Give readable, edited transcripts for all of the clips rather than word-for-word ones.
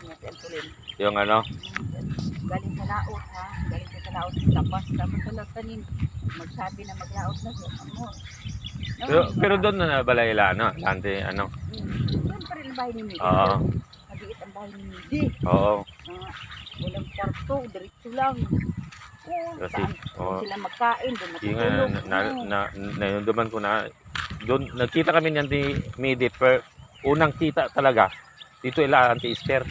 niya si Antolin. Yung ano? Galing sa laot ha. Galing sa laot. Tapos sa tanim. Magsabi na maglaot na siya. Ano? Pero doon na nabalayla, ano? Lante, ano? Doon pa rin ang bahay ni Midi. Oo. Maliit ang bahay ni Midi. Oo. Walang kwarto. Diretso lang. Kasi, Saan sila magkain. Doon yung matutulog. nayunduman ko na, doon, nagkita kami niyan ni Midi, per unang kita talaga, dito ila anti-Easter.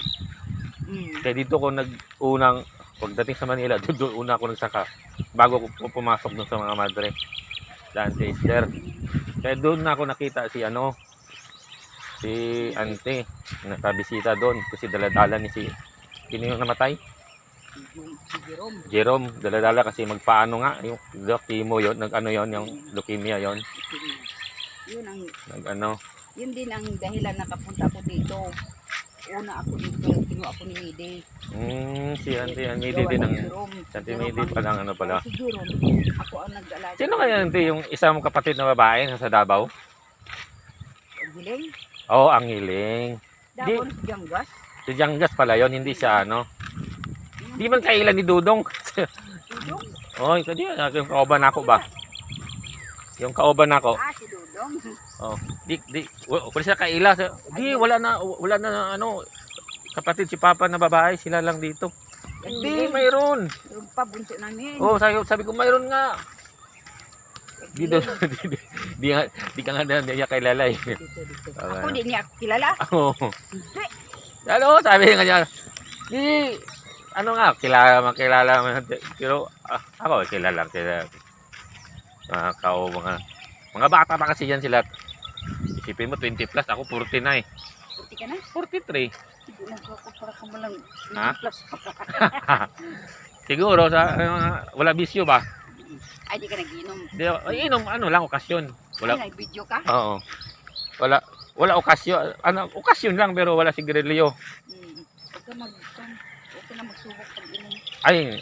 Kaya dito ko unang, pagdating sa Manila, doon una ako nagsaka, bago ko pumasok doon sa mga madre, sa anti-Easter. Kaya doon na ako nakita si Ante, nakabisita doon, kasi daladala ni sino yung namatay? Si Jerome, daladala kasi magpaano nga, yung chemo yun, nag-ano yun, yung leukemia yun. Yun din ang dahilan nakapunta ako dito. Una ako dito, kinuha ako ni Midi. Si Auntie Midi din ang, si Auntie Midi pala ang ano pala. Si Jerome, ako ang nag-alaga. Sino kaya Auntie, yung isa mong kapatid na babae sa Davao? Ang Giling? Oo, ang Hiling. Davao si Janggas? Si Janggas pala yun, hindi siya ano. Di man kailan ni Dudong. Dudong? Oo, yung kauban ako ba? Yung kauban ako. Si Dudong. Oh, wala siya kaila. Di, wala na ano, kapatid si Papa na babae, sila lang dito. Hindi, mayroon. Yung pabunso namin. Oh, sabi ko mayroon nga. Di ka nga niya kilala eh. Ako di niya kilala. Oo. Ano, sabi nga niya, ano nga, makilala mo. Pero ako, kilala. Mga bata pa kasi yan sila. Isipin mo, 20 plus, ako 40 na eh. 40 ka na? 43. Nagkakupara ka mo lang 20 Ha? plus. Siguro, wala bisyo ba? Ay, di ka nag-inom. Inom, ano lang, okasyon. Ay, nag-video ka? Oo. Wala okasyon. Okasyon lang, pero wala sigarilyo. Huwag ka na magsubok pag inom. Ay,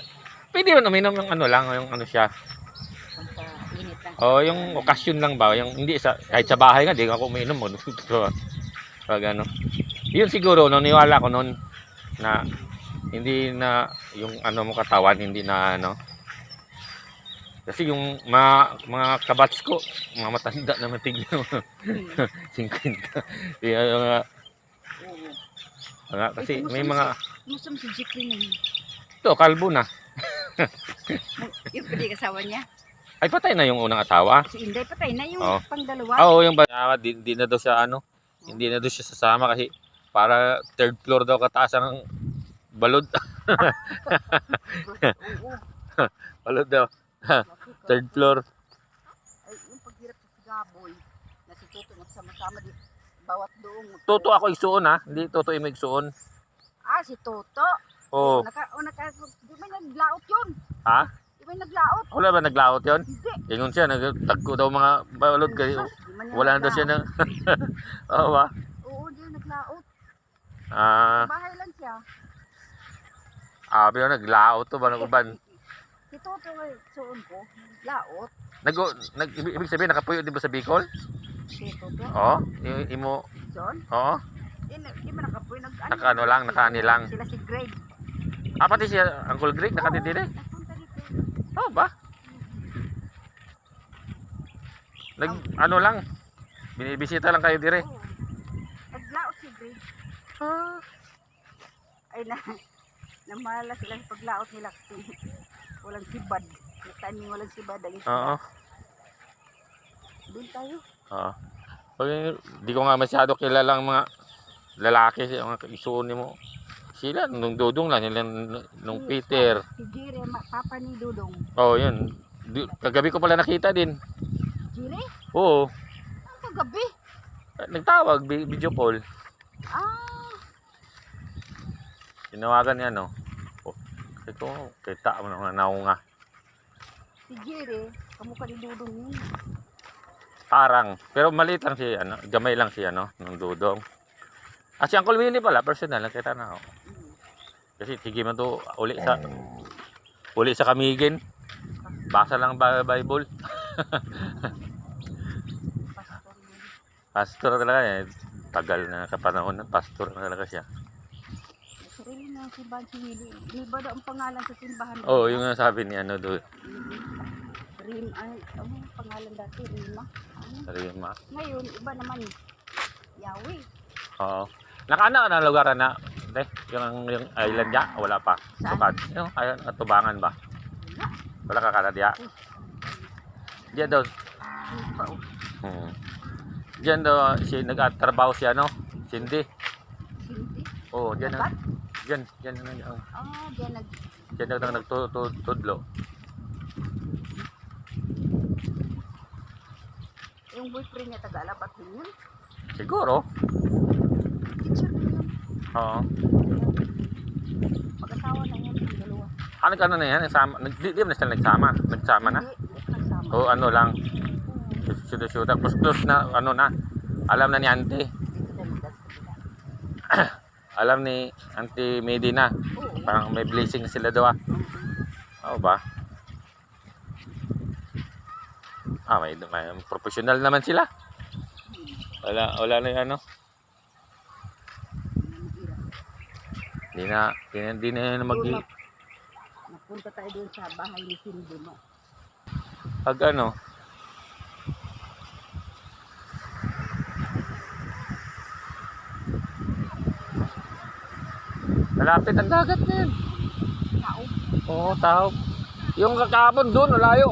pwede yun uminom yung ano lang, yung ano siya. Pagka-init lang. Yung okasyon lang ba? Yung hindi kahit sa bahay nga, di ako uminom mo. Pag ano. Yun siguro, naniwala ko noon na hindi na yung ano mo katawan, hindi na ano. Kasi yung mga kabats ko, mga matanda na matigil. 50. Kasi may mga... Gusto mo si Jacqueline na yun? Ito, kalbo na. Yung pwede kasawa niya? Ay, patay na yung unang asawa. Si Inday, patay na yung pang-dalawa. Oo, yung bata, di na daw siya ano, hindi na daw siya sasama kasi para third floor daw kataas ang balod. Balod daw. Third floor. Ay, yung paghirap sa Gaboy, na si Toto magsama-sama di bawat doong. Toto ako igsuon ha, hindi Toto imo igsuon. Si Toto. Oo. Di ba naglaot yun? Ha? Di ba naglaot? Wala ba naglaot yun? Hindi. Ingon siya, nagtagko daw mga balod kasi wala na daw siya na. Oo ba? Oo, di naglaot. Ah, Bahay lang siya. pero naglaot to ba uban? Si Toto ay suon ko, naglaot. Ibig sabihin nakapuyo din ba sa Bicol? Si Toto. Oo, imo. Suon? Oo. Di ba nakapoy? Nakaano lang, nakaani lang. Sila si Greg. Pati si Uncle Greg nakadidire. Napunta dito. Oo ba? Ano lang, binibisita lang kayo dire. Oo. Naglaot si Greg. Ay namala sila sa paglaot nila kasi walang sibad. Nagtaning walang sibad ang isda. Oo. Doon tayo. Oo. Di ko nga masyado kilalang mga lalaki, mga isuon mo. Sila, nung Dudong lang, nung Peter. Si Jire, papa ni Dudong. Oo, yun. Kagabi ko pala nakita din. Jire? Oo. Ang kagabi? Nagtawag, video call. Tinawagan niya, no? Ito, kita mo na naunga. Si Jire, kamukha ni Dudong yun. Parang, pero maliit lang si, gamay lang si, ng Dudong. Si Uncle Willie pala, personal, nakita na ako. Kasi sige man to, uli sa Kamigin. Basa lang Bible. Pastor talaga eh. Tagal na kapanahon, pastor na talaga siya. ng simbahan si Willie. May ba daw ang pangalan sa simbahan? Oo, yung nga sabi ni ano doon. Rim, ay, ano ang pangalan dati? Rima? Ano? Rima. Ngayon, iba naman. Yahweh. Oo. Nakaano ka na lugar na? Yung island niya? Wala pa. Saan? Sukad. Yung tubangan ba? Wala. Wala ka kanadya? Diyan daw. Hindi pa, oh. Diyan daw nag-trabaho siya, no? Cindy. Hindi. Oo, diyan. Dapat? Diyan Diyan Diyan daw nagtutudlo. yung boyfriend niya taga-alabat din yun. Siguro. Teacher din yun. Oo. Mag-asawa na yan, ang dalawa. Ano na yan? Di mo na sila nagsama. Nagsama na? Hindi nagsama. O ano lang. Shoot. Tapos close na. Ano na. Alam na ni auntie. Alam ni Auntie Medina. Oo. Parang may blessing sila daw. Oo ba? May professional naman sila. Wala na yung ano. Hindi na Napunta tayo doon sa bahay ni Cindy mo. Pag ano. Malapit ang dagat na yan. Tao. Oo, tao. Yung kakapon doon, layo.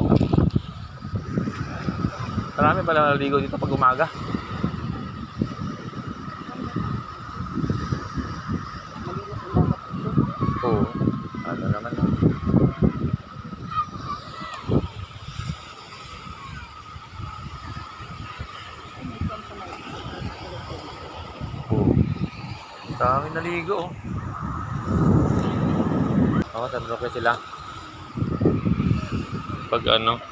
Marami pala naligo dito pag umaga. Malinis ang dagat doon. Oo. Ano naman. Ay, may kwan pala yun. Oo. Dami naligo. Oo, tatlo sila. Pag ano.